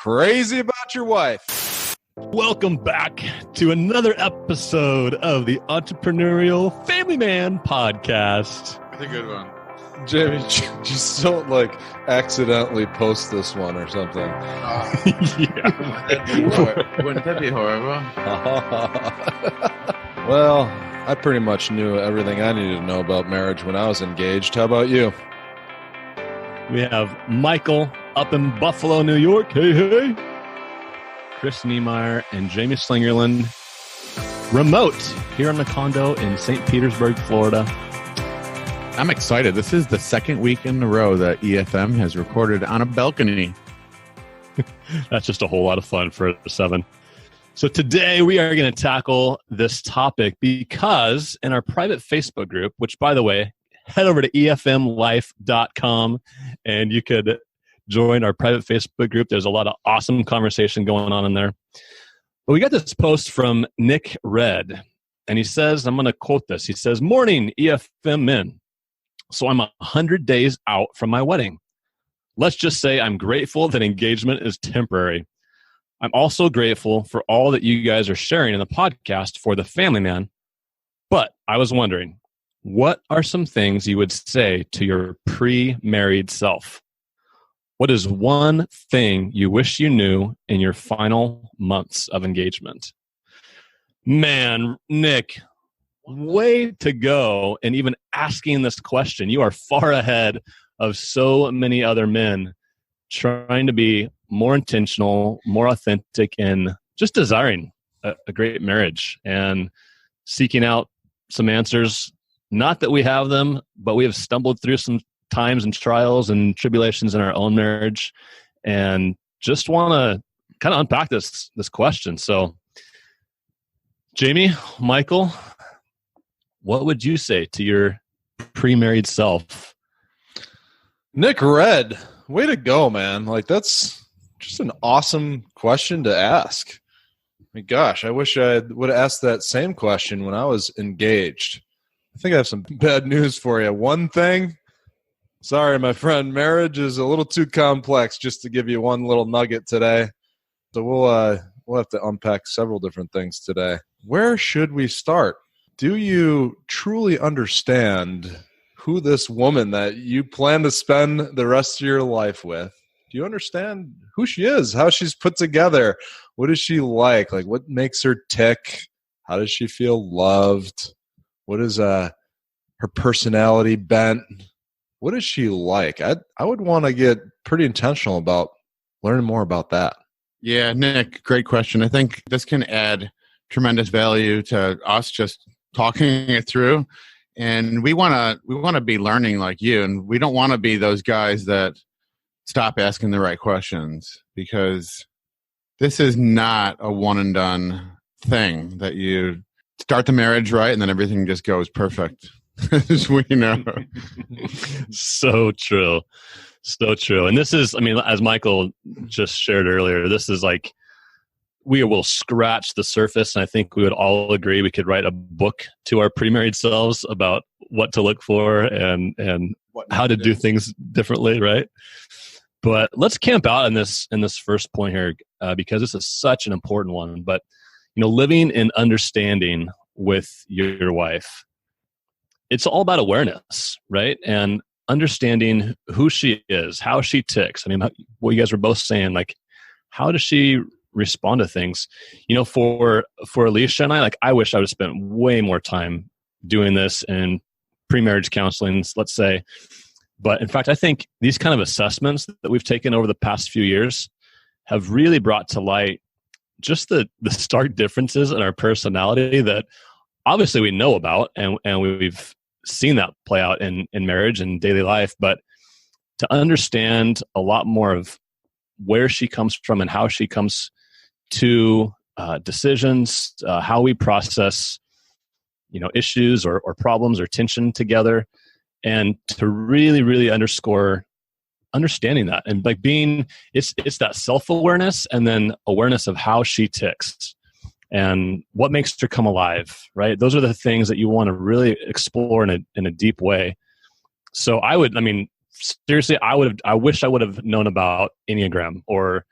crazy about your wife. Welcome back to another episode of the Entrepreneurial Family Man podcast. That's a good one. Jamie, just don't accidentally post this one or something. Yeah. Wouldn't that be horrible? Well, I pretty much knew everything I needed to know about marriage when I was engaged. How about you? We have Michael up in Buffalo, New York. Hey, hey. Chris Niemeyer and Jamie Slingerland remote here on the condo in St. Petersburg, Florida. I'm excited. This is the second week in a row that EFM has recorded on a balcony. That's just a whole lot of fun for 7. So today we are going to tackle this topic because in our private Facebook group, which by the way, head over to efmlife.com and you could join our private Facebook group. There's a lot of awesome conversation going on in there. But we got this post from Nick Red, and he says, I'm going to quote this. He says, "Morning, EFM men. So I'm 100 days out from my wedding. Let's just say I'm grateful that engagement is temporary. I'm also grateful for all that you guys are sharing in the podcast for the family man. But I was wondering, what are some things you would say to your pre-married self? What is one thing you wish you knew in your final months of engagement?" Man, Nick, way to go in even asking this question. You are far ahead of so many other men trying to be more intentional, more authentic in just desiring a great marriage and seeking out some answers. Not that we have them, but we have stumbled through some times and trials and tribulations in our own marriage and just want to kind of unpack this question. So, Jamie, Michael, what would you say to your pre-married self? Nick Red, way to go, man. That's just an awesome question to ask. I mean, gosh, I wish I would have asked that same question when I was engaged. I think I have some bad news for you. One thing, sorry, my friend, marriage is a little too complex just to give you one little nugget today. So we'll have to unpack several different things today. Where should we start? Do you truly understand who this woman that you plan to spend the rest of your life with? Do you understand who she is, how she's put together? What is she like? What makes her tick? How does she feel loved? What is her personality bent? What is she like? I would want to get pretty intentional about learning more about that. Yeah, Nick, great question. I think this can add tremendous value to us just talking it through. And we want to be learning like you, and we don't want to be those guys that stop asking the right questions, because this is not a one and done thing that you start the marriage right and then everything just goes perfect. As we know. So true. So true. And this is, as Michael just shared earlier, this is we will scratch the surface. And I think we would all agree we could write a book to our pre-married selves about what to look for and how to do things differently, right? But let's camp out in this first point here because this is such an important one. But living in understanding with your wife, it's all about awareness, right? And understanding who she is, how she ticks. What you guys were both saying, how does she respond to things? For Alicia and I wish I would have spent way more time doing this in pre-marriage counseling, let's say. But in fact, I think these kind of assessments that we've taken over the past few years have really brought to light just the stark differences in our personality that obviously we know about and we've seen that play out in marriage and daily life. But to understand a lot more of where she comes from and how she comes to decisions, how we process, issues or problems or tension together, and to really, really underscore understanding that and it's that self-awareness and then awareness of how she ticks and what makes her come alive, right? Those are the things that you want to really explore in a deep way. So seriously, I wish I would have known about Enneagram or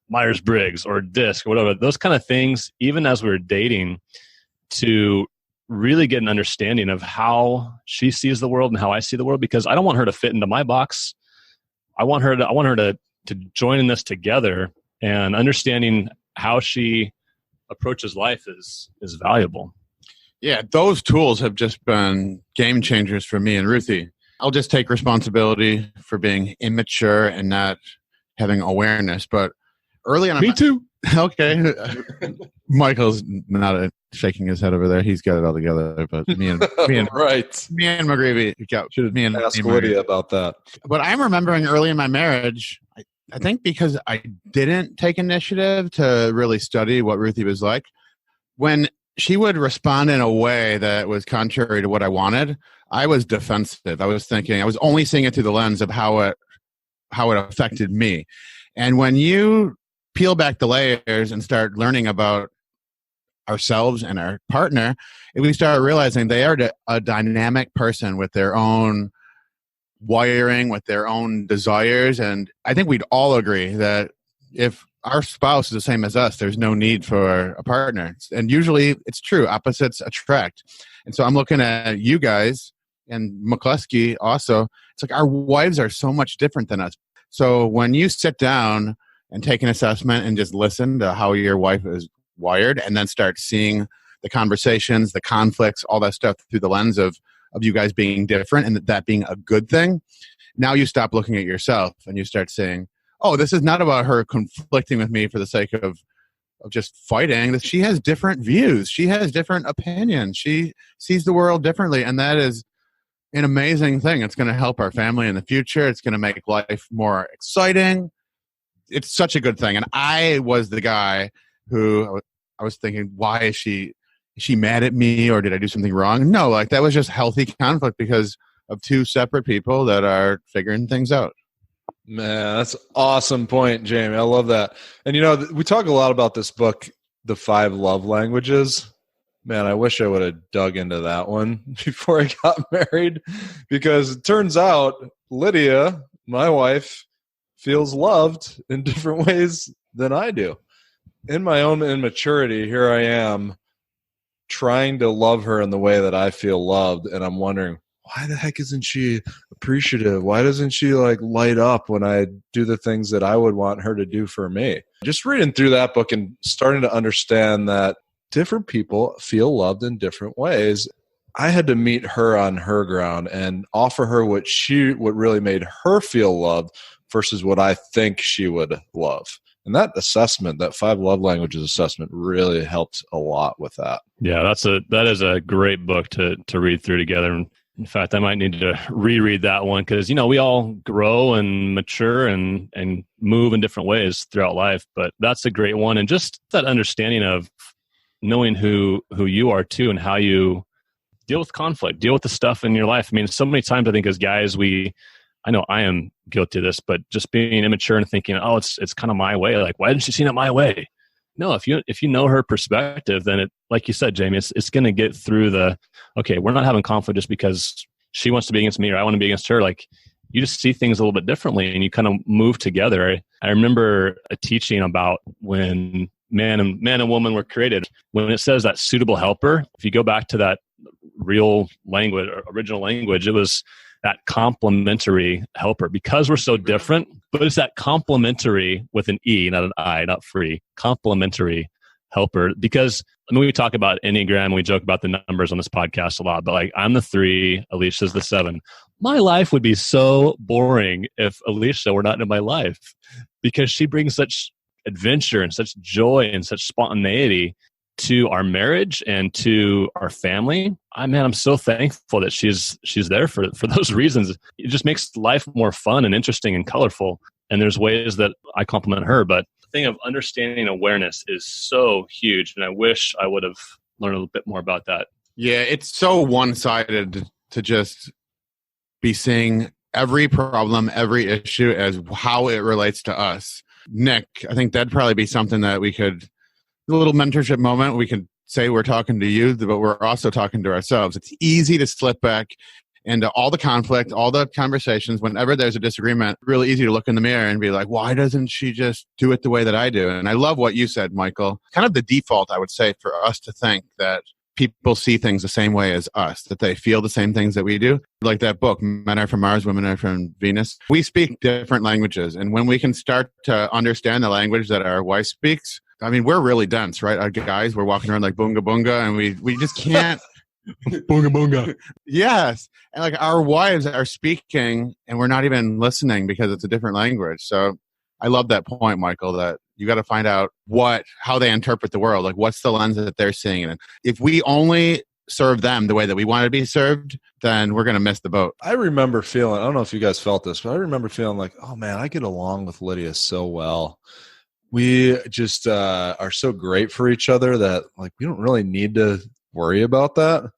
Myers-Briggs or DISC or whatever, those kind of things, even as we were dating, to really get an understanding of how she sees the world and how I see the world, because I don't want her to fit into my box. I want her to join in this together, and understanding how she approaches life is valuable. Yeah, those tools have just been game changers for me and Ruthie. I'll just take responsibility for being immature and not having awareness. But early on, Me too. Okay, Michael's not shaking his head over there. He's got it all together. But me and right. me and McGreevy got Should me and ask me and Lydia about that. But I'm remembering early in my marriage, I think because I didn't take initiative to really study what Ruthie was like, when she would respond in a way that was contrary to what I wanted, I was defensive. I was thinking, I was only seeing it through the lens of how it affected me. And when you peel back the layers and start learning about ourselves and our partner, we start realizing they are a dynamic person with their own wiring, with their own desires. And I think we'd all agree that if our spouse is the same as us, there's no need for a partner. And usually it's true, opposites attract. And so I'm looking at you guys and McCluskey also. It's like our wives are so much different than us. So when you sit down and take an assessment and just listen to how your wife is wired, and then start seeing the conversations, the conflicts, all that stuff through the lens of you guys being different and that being a good thing, now you stop looking at yourself and you start saying, oh, this is not about her conflicting with me for the sake of just fighting. She has different views. She has different opinions. She sees the world differently. And that is an amazing thing. It's going to help our family in the future. It's going to make life more exciting. It's such a good thing. And I was the guy who I was thinking, why is she mad at me, or did I do something wrong? No, like that was just healthy conflict because of two separate people that are figuring things out. Man, that's an awesome point, Jamie. I love that. And, we talk a lot about this book, The 5 Love Languages. Man, I wish I would have dug into that one before I got married, because it turns out Lydia, my wife, feels loved in different ways than I do. In my own immaturity, here I am trying to love her in the way that I feel loved, and I'm wondering, why the heck isn't she appreciative? Why doesn't she light up when I do the things that I would want her to do for me? Just reading through that book and starting to understand that different people feel loved in different ways. I had to meet her on her ground and offer her what really made her feel loved versus what I think she would love. And that assessment, that 5 love languages assessment, really helped a lot with that. Yeah, that is a great book to read through together. In fact, I might need to reread that one because, we all grow and mature and move in different ways throughout life. But that's a great one. And just that understanding of knowing who you are too, and how you deal with conflict, deal with the stuff in your life. I mean, so many times I think as guys, I know I am guilty of this, but just being immature and thinking, oh, it's kind of my way. Like, why didn't she see it my way? No, if you know her perspective, then it, like you said, Jamie, it's going to get through okay, we're not having conflict just because she wants to be against me or I want to be against her. Like, you just see things a little bit differently and you kind of move together. I remember a teaching about when man and woman were created. When it says that suitable helper, if you go back to that real language, or original language, it was that complementary helper, because we're so different, but it's that complementary with an E, not an I, not free, complementary helper. Because we talk about Enneagram, we joke about the numbers on this podcast a lot, but I'm the 3, Alicia's the 7. My life would be so boring if Alicia were not in my life, because she brings such adventure and such joy and such spontaneity to our marriage and to our family. I'm so thankful that she's there for those reasons. It just makes life more fun and interesting and colorful. And there's ways that I compliment her, but the thing of understanding awareness is so huge. And I wish I would have learned a little bit more about that. Yeah, it's so one-sided to just be seeing every problem, every issue as how it relates to us. Nick, I think that'd probably be something that we could, a little mentorship moment, we could say we're talking to you, but we're also talking to ourselves. It's easy to slip back And all the conflict, all the conversations, whenever there's a disagreement, really easy to look in the mirror and be like, why doesn't she just do it the way that I do? And I love what you said, Michael. Kind of the default, I would say, for us to think that people see things the same way as us, that they feel the same things that we do. Like that book, Men Are From Mars, Women Are From Venus. We speak different languages. And when we can start to understand the language that our wife speaks, I mean, we're really dense, right? Our guys, we're walking around like boonga boonga, and we just can't. Boonga boonga. Yes. And like our wives are speaking and we're not even listening because it's a different language. So I love that point, Michael, that you got to find out how they interpret the world. Like what's the lens that they're seeing it in. If we only serve them the way that we want to be served, then we're going to miss the boat. I remember feeling, I don't know if you guys felt this, but I remember feeling like, oh man, I get along with Lydia so well. We just are so great for each other that like we don't really need to worry about that.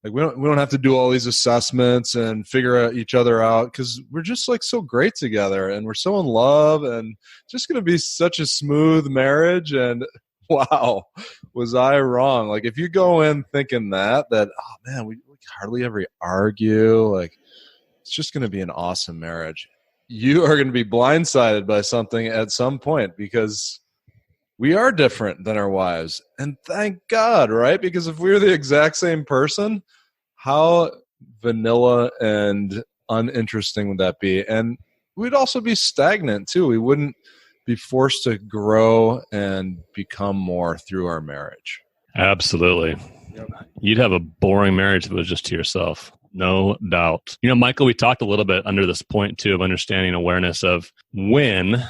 Like we don't have to do all these assessments and figure each other out because we're just like so great together and we're so in love and just going to be such a smooth marriage. And wow, was I wrong? Like if you go in thinking that oh man, we hardly ever argue, like it's just going to be an awesome marriage. You are going to be blindsided by something at some point because we are different than our wives. And thank God, right? Because if we were the exact same person, how vanilla and uninteresting would that be? And we'd also be stagnant too. We wouldn't be forced to grow and become more through our marriage. Absolutely. Yep. You'd have a boring marriage if it was just to yourself. No doubt. You know, Michael, we talked a little bit under this point too of understanding awareness of when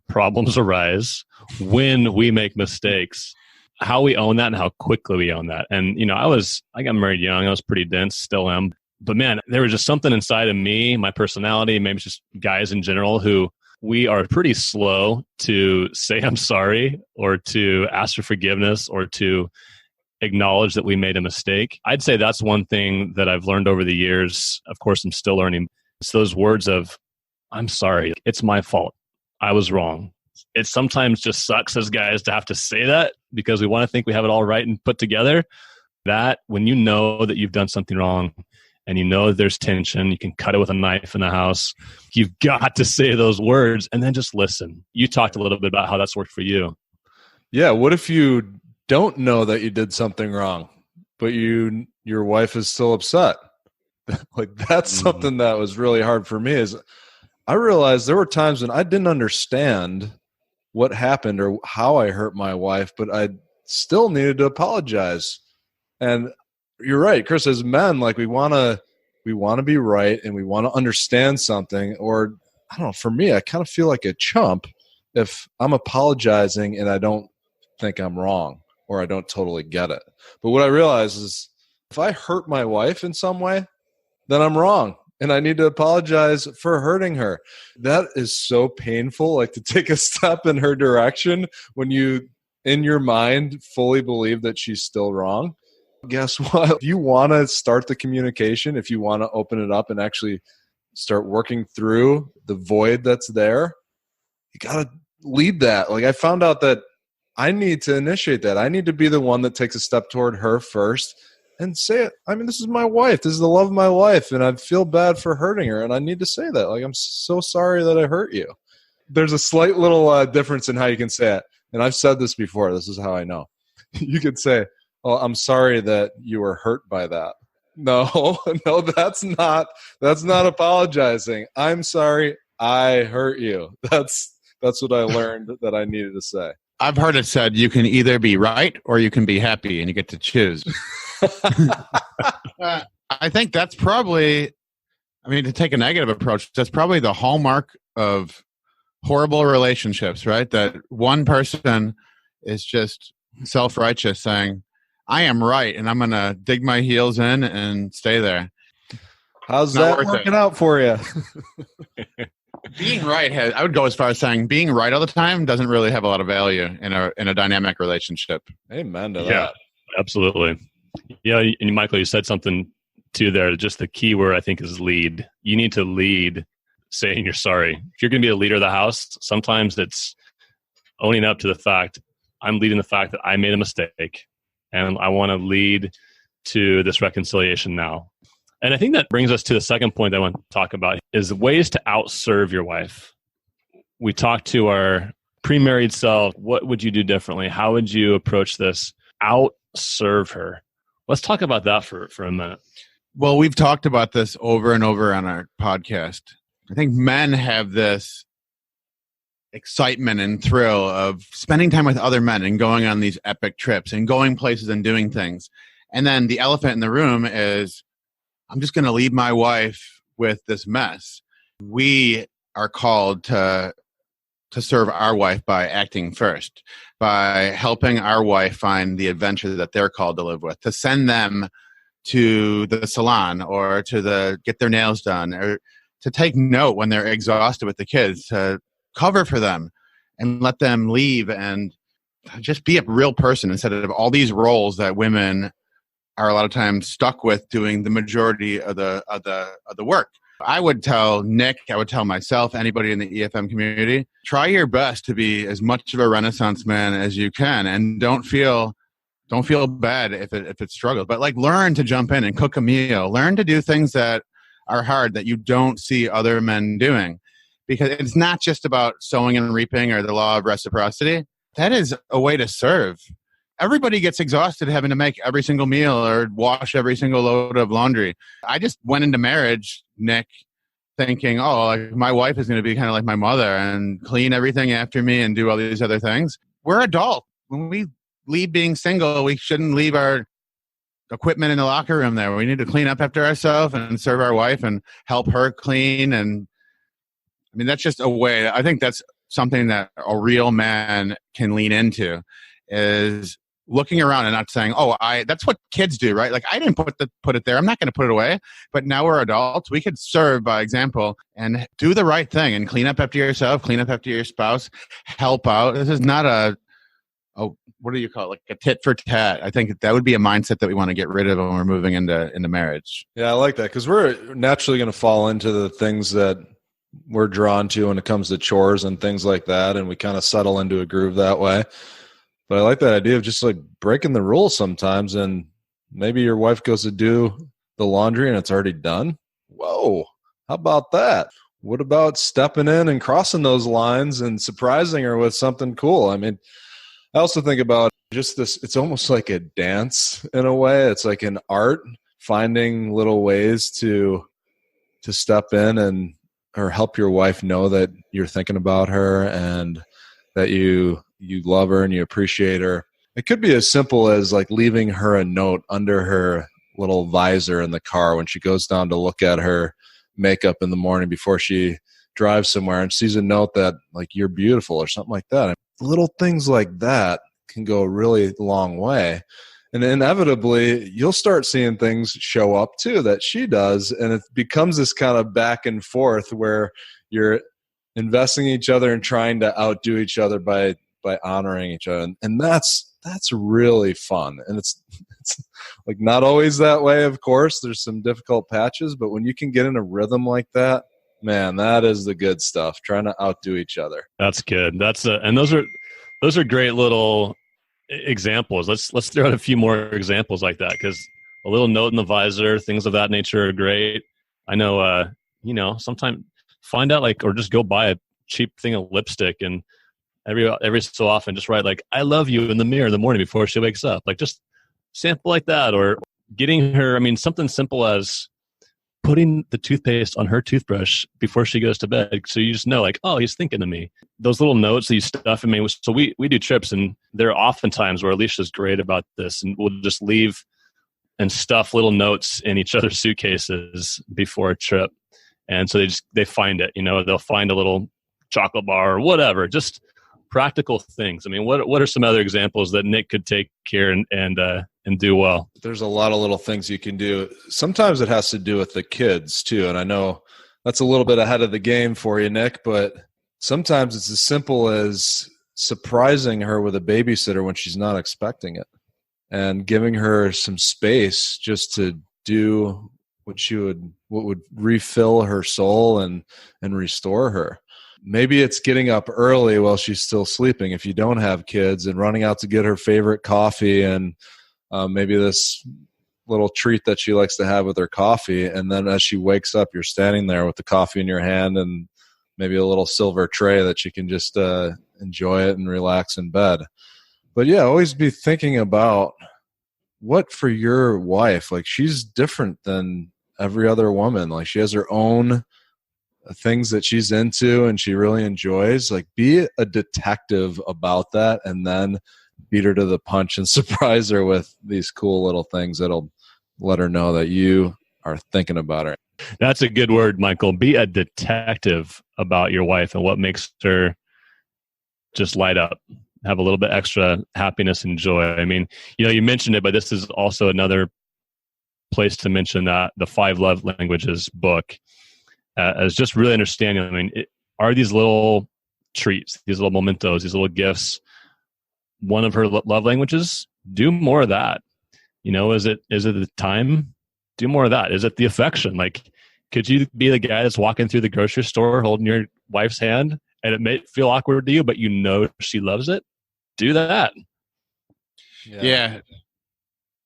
problems arise, when we make mistakes, how we own that and how quickly we own that. And, you know, I got married young. I was pretty dense, still am. But man, there was just something inside of me, my personality, maybe it's just guys in general who we are pretty slow to say I'm sorry or to ask for forgiveness or to acknowledge that we made a mistake. I'd say that's one thing that I've learned over the years. Of course, I'm still learning. It's those words of, I'm sorry. It's my fault. I was wrong. It sometimes just sucks as guys to have to say that because we want to think we have it all right and put together. That when you know that you've done something wrong and you know there's tension, you can cut it with a knife in the house. You've got to say those words and then just listen. You talked a little bit about how that's worked for you. Yeah. What if you don't know that you did something wrong, but your wife is still upset? Like that's something that was really hard for me is I realized there were times when I didn't understand what happened or how I hurt my wife, but I still needed to apologize. And you're right, Chris, as men, like we want to be right and we want to understand something. Or I don't know, for me, I kind of feel like a chump if I'm apologizing and I don't think I'm wrong or I don't totally get it. But what I realize is if I hurt my wife in some way, then I'm wrong. And I need to apologize for hurting her. That is so painful, like to take a step in her direction when you, in your mind, fully believe that she's still wrong. Guess what? If you want to start the communication, if you want to open it up and actually start working through the void that's there, you got to lead that. Like I found out that I need to initiate that. I need to be the one that takes a step toward her first and say it. I mean, this is my wife. This is the love of my life. And I feel bad for hurting her. And I need to say that. Like, I'm so sorry that I hurt you. There's a slight little difference in how you can say it. And I've said this before. This is how I know. You could say, oh, I'm sorry that you were hurt by that. No, that's not apologizing. I'm sorry I hurt you. That's what I learned that I needed to say. I've heard it said you can either be right or you can be happy and you get to choose. I think that's probably, to take a negative approach, that's probably the hallmark of horrible relationships, right? That one person is just self-righteous saying, I am right, and I'm going to dig my heels in and stay there. How's that working out for you? Being right I would go as far as saying being right all the time doesn't really have a lot of value in a dynamic relationship. Amen to that. Yeah, absolutely. Yeah, and Michael, you said something too there. Just the key word I think is lead. You need to lead saying you're sorry. If you're going to be a leader of the house, sometimes it's owning up to the fact, I'm leading the fact that I made a mistake and I want to lead to this reconciliation now. And I think that brings us to the second point I want to talk about is ways to outserve your wife. We talked to our pre-married self. What would you do differently? How would you approach this? Outserve her. Let's talk about that for a minute. Well, we've talked about this over and over on our podcast. I think men have this excitement and thrill of spending time with other men and going on these epic trips and going places and doing things. And then the elephant in the room is, I'm just going to leave my wife with this mess. We are called to serve our wife by acting first, by helping our wife find the adventure that they're called to live with, to send them to the salon or to get their nails done, or to take note when they're exhausted with the kids, to cover for them and let them leave and just be a real person instead of all these roles that women are a lot of times stuck with doing the majority of the work. I would tell Nick, I would tell myself, anybody in the EFM community, try your best to be as much of a Renaissance man as you can, and don't feel bad if it struggles. But like, learn to jump in and cook a meal. Learn to do things that are hard that you don't see other men doing, because it's not just about sowing and reaping or the law of reciprocity. That is a way to serve. Everybody gets exhausted having to make every single meal or wash every single load of laundry. I just went into marriage, Nick, thinking, oh, like, my wife is going to be kind of like my mother and clean everything after me and do all these other things. We're adult. When we leave being single, we shouldn't leave our equipment in the locker room there. We need to clean up after ourselves and serve our wife and help her clean. And I mean, that's just a way. I think that's something that a real man can lean into, is looking around and not saying, oh, that's what kids do, right? Like, I didn't put it there. I'm not going to put it away. But now we're adults. We could serve by example and do the right thing and clean up after yourself, clean up after your spouse, help out. This is not what do you call it? Like a tit for tat. I think that would be a mindset that we want to get rid of when we're moving into marriage. Yeah, I like that, because we're naturally going to fall into the things that we're drawn to when it comes to chores and things like that. And we kind of settle into a groove that way. But I like that idea of just like breaking the rules sometimes, and maybe your wife goes to do the laundry and it's already done. Whoa, how about that? What about stepping in and crossing those lines and surprising her with something cool? I mean, I also think about just this, it's almost like a dance in a way. It's like an art, finding little ways to step in or help your wife know that you're thinking about her and that you love her and you appreciate her. It could be as simple as like leaving her a note under her little visor in the car when she goes down to look at her makeup in the morning before she drives somewhere, and sees a note that like, you're beautiful or something like that. Little things like that can go a really long way. And inevitably, you'll start seeing things show up too that she does, and it becomes this kind of back and forth where you're investing in each other and trying to outdo each other by honoring each other. And that's really fun. And it's like not always that way, of course. There's some difficult patches, but when you can get in a rhythm like that, man, that is the good stuff, trying to outdo each other. That's good. And those are great little examples. Let's throw out a few more examples like that, because a little note in the visor, things of that nature are great. I know, sometimes find out or just go buy a cheap thing of lipstick, and every so often just write like, I love you in the mirror in the morning before she wakes up. Like, just sample like that, or getting her, something simple as putting the toothpaste on her toothbrush before she goes to bed. So you just know, like, oh, he's thinking of me. Those little notes, these stuff. So we do trips, and there are often times where Alicia's great about this, and we'll just leave and stuff little notes in each other's suitcases before a trip. And so they find it, they'll find a little chocolate bar or whatever, just practical things. What are some other examples that Nick could take care and do well? There's a lot of little things you can do. Sometimes it has to do with the kids too. And I know that's a little bit ahead of the game for you, Nick, but sometimes it's as simple as surprising her with a babysitter when she's not expecting it, and giving her some space just to do what would refill her soul and restore her. Maybe it's getting up early while she's still sleeping if you don't have kids, and running out to get her favorite coffee, and maybe this little treat that she likes to have with her coffee. And then as she wakes up, you're standing there with the coffee in your hand and maybe a little silver tray that she can just enjoy it and relax in bed. But yeah, always be thinking about what for your wife, like she's different than every other woman. Like she has her own things that she's into and she really enjoys. Like be a detective about that and then beat her to the punch and surprise her with these cool little things that'll let her know that you are thinking about her. That's a good word, Michael. Be a detective about your wife and what makes her just light up, have a little bit extra happiness and joy. I mean, you mentioned it, but this is also another place to mention that the 5 Love Languages book as just really understanding. I mean, are these little treats, these little mementos, these little gifts, one of her love languages? Do more of that. Is it the time? Do more of that. Is it the affection? Like, could you be the guy that's walking through the grocery store holding your wife's hand and it may feel awkward to you, but she loves it? Do that. Yeah.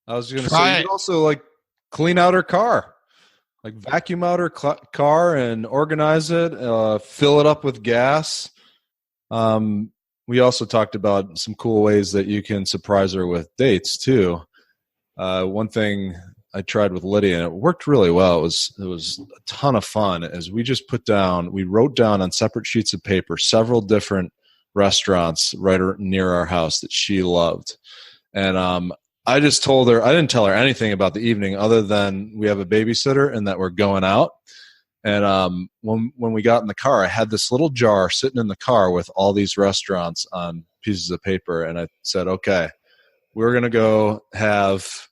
I was going to say, you could also like clean out her car, like vacuum out her car and organize it, fill it up with gas. We also talked about some cool ways that you can surprise her with dates too. One thing I tried with Lydia, and it worked really well. It was a ton of fun. As we wrote down on separate sheets of paper several different restaurants right near our house that she loved, and I just told her, I didn't tell her anything about the evening other than we have a babysitter and that we're going out. And when we got in the car, I had this little jar sitting in the car with all these restaurants on pieces of paper, and I said, okay, we're going to go have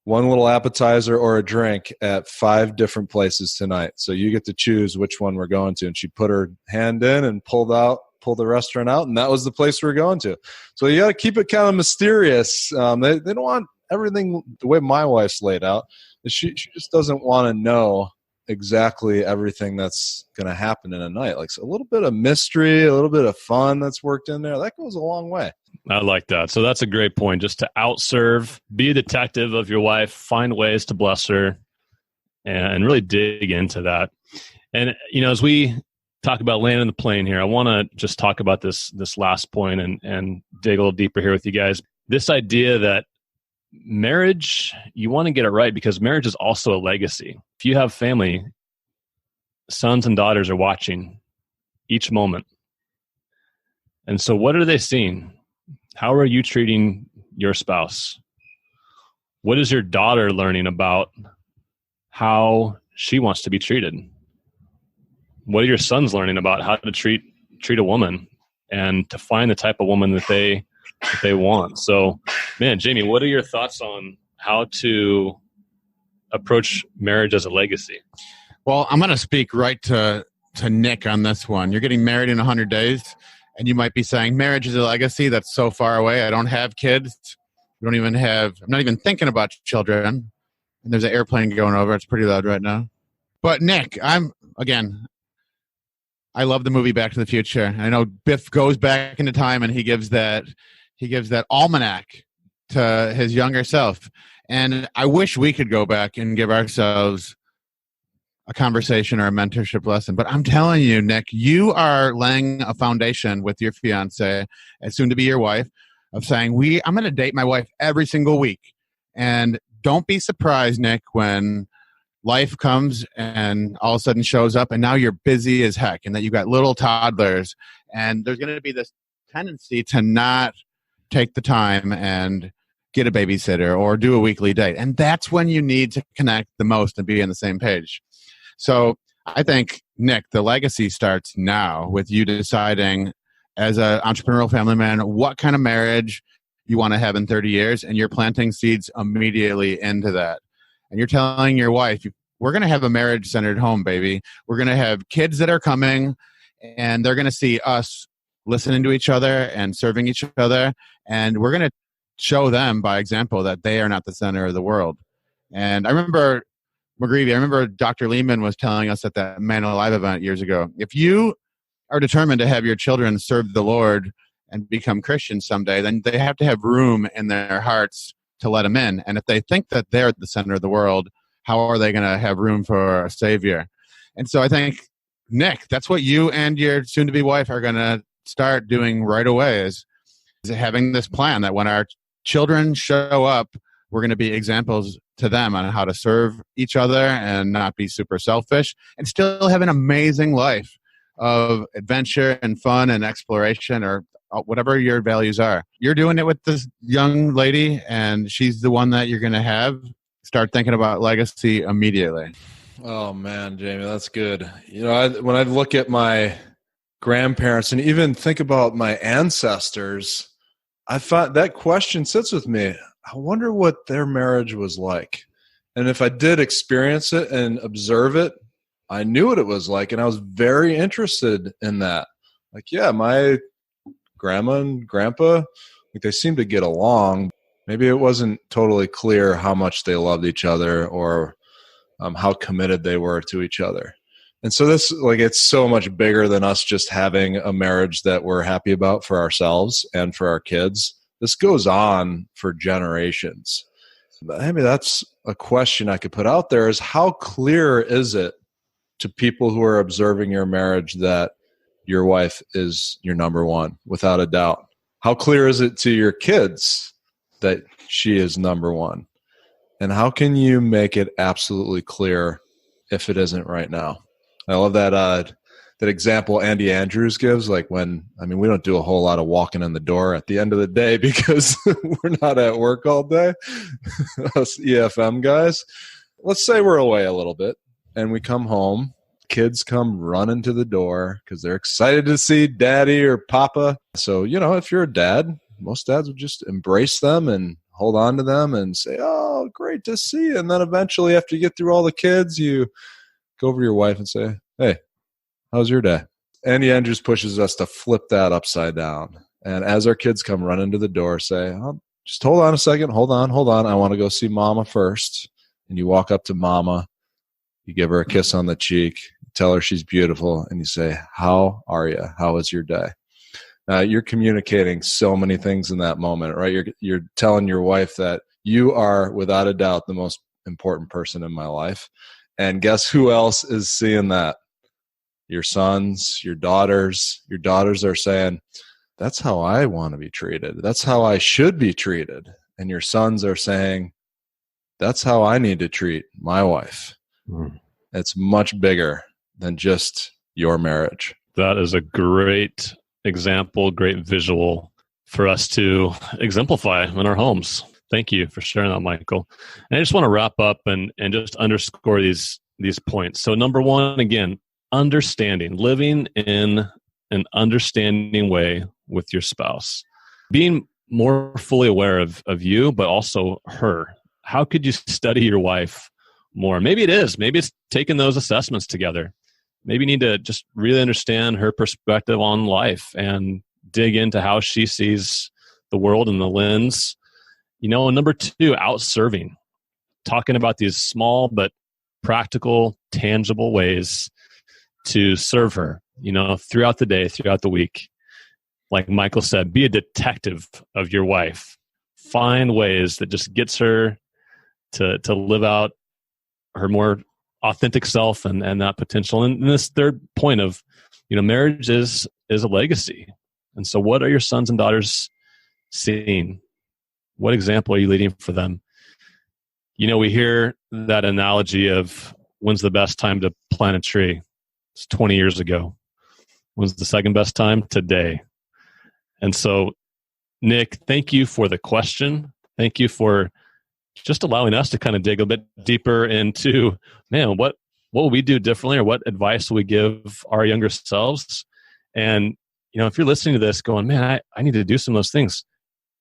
one little appetizer or a drink at 5 different places tonight. So you get to choose which one we're going to. And she put her hand in and pulled the restaurant out, and that was the place we're going to. So you got to keep it kind of mysterious. They don't want everything the way my wife's laid out. She just doesn't want to know exactly everything that's going to happen in a night. Like so a little bit of mystery, a little bit of fun that's worked in there. That goes a long way. I like that. So that's a great point. Just to outserve, be a detective of your wife, find ways to bless her, and really dig into that. And as we talk about landing the plane here, I want to just talk about this last point and dig a little deeper here with you guys. This idea that marriage, you want to get it right because marriage is also a legacy. If you have family, sons and daughters are watching each moment. And so what are they seeing? How are you treating your spouse? What is your daughter learning about how she wants to be treated? What are your sons learning about how to treat a woman and to find the type of woman that they want? So, man, Jamie, what are your thoughts on how to approach marriage as a legacy? Well, I'm going to speak right to Nick on this one. You're getting married in 100 days, and you might be saying, marriage is a legacy. That's so far away. I don't have kids. I'm not even thinking about children. And there's an airplane going over. It's pretty loud right now. But Nick, I love the movie Back to the Future. I know Biff goes back into time and he gives that almanac to his younger self. And I wish we could go back and give ourselves a conversation or a mentorship lesson. But I'm telling you, Nick, you are laying a foundation with your fiance, and soon to be your wife, of saying, I'm going to date my wife every single week. And don't be surprised, Nick, when life comes and all of a sudden shows up and now you're busy as heck and that you've got little toddlers and there's going to be this tendency to not take the time and get a babysitter or do a weekly date. And that's when you need to connect the most and be on the same page. So I think, Nick, the legacy starts now with you deciding as an entrepreneurial family man what kind of marriage you want to have in 30 years, and you're planting seeds immediately into that. And you're telling your wife, we're going to have a marriage-centered home, baby. We're going to have kids that are coming, and they're going to see us listening to each other and serving each other. And we're going to show them by example that they are not the center of the world. And I remember, McGreevy, I remember Dr. Lehman was telling us at that Man Alive event years ago, if you are determined to have your children serve the Lord and become Christians someday, then they have to have room in their hearts to let them in. And if they think that they're at the center of the world, how are they going to have room for a savior? And so I think, Nick, that's what you and your soon-to-be wife are going to start doing right away is having this plan that when our children show up, we're going to be examples to them on how to serve each other and not be super selfish and still have an amazing life of adventure and fun and exploration or whatever your values are. You're doing it with this young lady, and she's the one that you're going to have. Start thinking about legacy immediately. Oh man, Jamie, that's good. When I look at my grandparents and even think about my ancestors, I find that question sits with me. I wonder what their marriage was like. And if I did experience it and observe it, I knew what it was like. And I was very interested in that. Like, yeah, my grandma and grandpa, like they seemed to get along. Maybe it wasn't totally clear how much they loved each other or how committed they were to each other. And so this, like, it's so much bigger than us just having a marriage that we're happy about for ourselves and for our kids. This goes on for generations. Maybe that's a question I could put out there is how clear is it to people who are observing your marriage that your wife is your number one, without a doubt? How clear is it to your kids that she is number one? And how can you make it absolutely clear if it isn't right now? I love that example Andy Andrews gives. Like we don't do a whole lot of walking in the door at the end of the day because we're not at work all day, us EFM guys. Let's say we're away a little bit and we come home. Kids come running to the door because they're excited to see daddy or papa. So, if you're a dad, most dads would just embrace them and hold on to them and say, oh, great to see you. And then eventually after you get through all the kids, you go over to your wife and say, hey, how's your day? Andy Andrews pushes us to flip that upside down. And as our kids come running to the door, say, oh, just hold on a second. Hold on. I want to go see mama first. And you walk up to mama. You give her a kiss on the cheek. Tell her she's beautiful. And you say, how are you? How is your day? You're communicating so many things in that moment, right? You're telling your wife that you are, without a doubt, the most important person in my life. And guess who else is seeing that? Your sons, your daughters. Your daughters are saying, that's how I want to be treated. That's how I should be treated. And your sons are saying, that's how I need to treat my wife. It's much bigger than just your marriage. That is a great example, great visual for us to exemplify in our homes. Thank you for sharing that, Michael. And I just want to wrap up and just underscore these points. So number one, again, understanding, living in an understanding way with your spouse, being more fully aware of you, but also her. How could you study your wife more? Maybe it's taking those assessments together. Maybe you need to just really understand her perspective on life and dig into how she sees the world and the lens. And number two, out serving, talking about these small but practical, tangible ways to serve her, throughout the day, throughout the week. Like Michael said, be a detective of your wife. Find ways that just gets her to live out her more authentic self and that potential. And this third point of, marriage is a legacy. And so what are your sons and daughters seeing? What example are you leading for them? We hear that analogy of when's the best time to plant a tree? It's 20 years ago. When's the second best time? Today. And so, Nick, thank you for the question. Thank you for just allowing us to kind of dig a bit deeper into, man, what will we do differently, or what advice will we give our younger selves? And, if you're listening to this going, man, I need to do some of those things.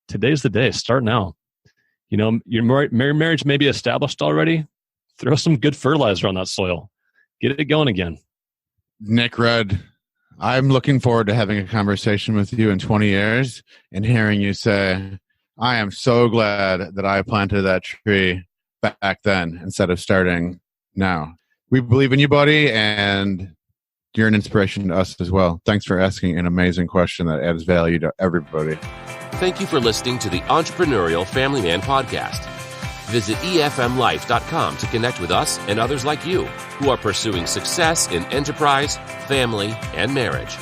Today's the day. Start now. Your marriage may be established already. Throw some good fertilizer on that soil. Get it going again. Nick Rudd, I'm looking forward to having a conversation with you in 20 years and hearing you say, I am so glad that I planted that tree back then instead of starting now. We believe in you, buddy, and you're an inspiration to us as well. Thanks for asking an amazing question that adds value to everybody. Thank you for listening to the Entrepreneurial Family Man Podcast. Visit efmlife.com to connect with us and others like you who are pursuing success in enterprise, family, and marriage.